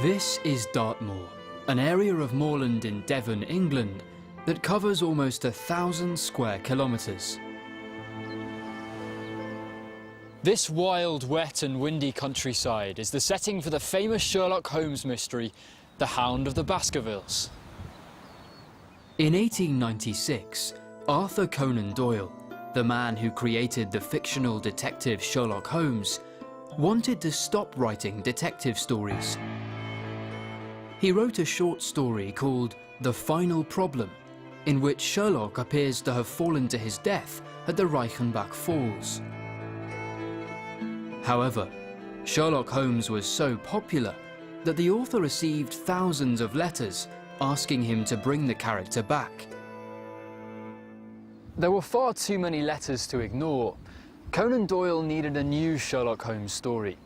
This is Dartmoor, an area of moorland in Devon, England, that covers almost 1,000 square kilometres. This wild, wet and windy countryside is the setting for the famous Sherlock Holmes mystery, The Hound of the Baskervilles. In 1896, Arthur Conan Doyle, the man who created the fictional detective Sherlock Holmes, wanted to stop writing detective stories. He wrote a short story called The Final Problem, in which Sherlock appears to have fallen to his death at the Reichenbach Falls. However, Sherlock Holmes was so popular that the author received thousands of letters asking him to bring the character back. There were far too many letters to ignore. Conan Doyle needed a new Sherlock Holmes story.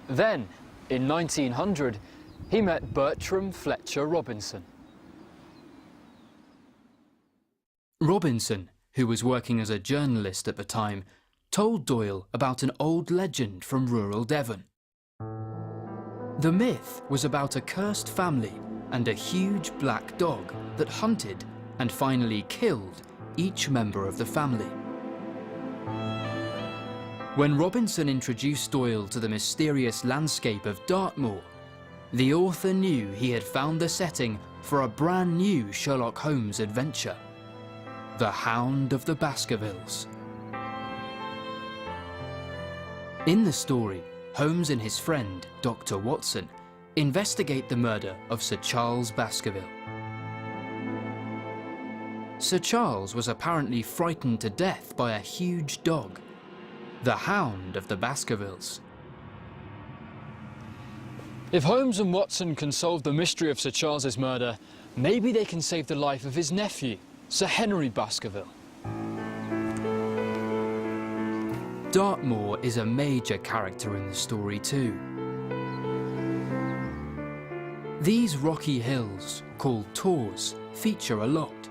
Then, in 1900, he met Bertram Fletcher Robinson. Robinson, who was working as a journalist at the time, told Doyle about an old legend from rural Devon. The myth was about a cursed family and a huge black dog that hunted and finally killed each member of the family. When Robinson introduced Doyle to the mysterious landscape of Dartmoor, the author knew he had found the setting for a brand new Sherlock Holmes adventure, The Hound of the Baskervilles. In the story, Holmes and his friend, Dr. Watson, investigate the murder of Sir Charles Baskerville. Sir Charles was apparently frightened to death by a huge dog, the Hound of the Baskervilles. If Holmes and Watson can solve the mystery of Sir Charles's murder, maybe they can save the life of his nephew, Sir Henry Baskerville. Dartmoor is a major character in the story too. These rocky hills, called tors, feature a lot.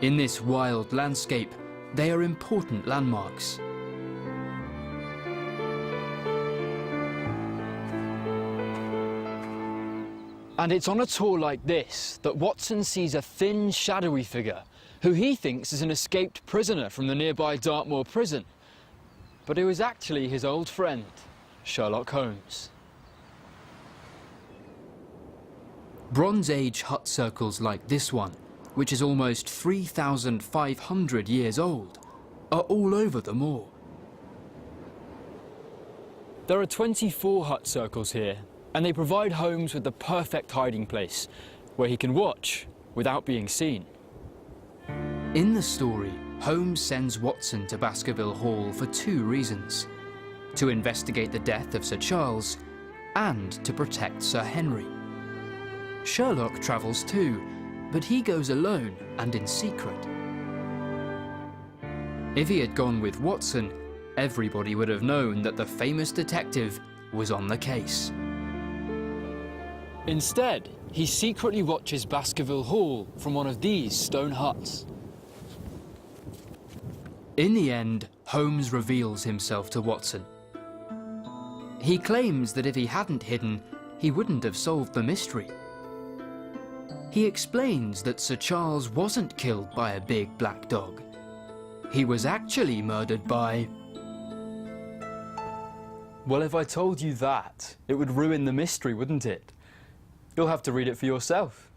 In this wild landscape, they are important landmarks. And it's on a tour like this that Watson sees a thin, shadowy figure who he thinks is an escaped prisoner from the nearby Dartmoor prison. But it was actually his old friend, Sherlock Holmes. Bronze Age hut circles like this one, which is almost 3,500 years old, are all over the moor. There are 24 hut circles here, and they provide Holmes with the perfect hiding place, where he can watch without being seen. In the story, Holmes sends Watson to Baskerville Hall for two reasons: to investigate the death of Sir Charles and to protect Sir Henry. Sherlock travels too, but he goes alone and in secret. If he had gone with Watson, everybody would have known that the famous detective was on the case. Instead, he secretly watches Baskerville Hall from one of these stone huts. In the end, Holmes reveals himself to Watson. He claims that if he hadn't hidden, he wouldn't have solved the mystery. He explains that Sir Charles wasn't killed by a big black dog. He was actually murdered by... Well, if I told you that, it would ruin the mystery, wouldn't it? You'll have to read it for yourself.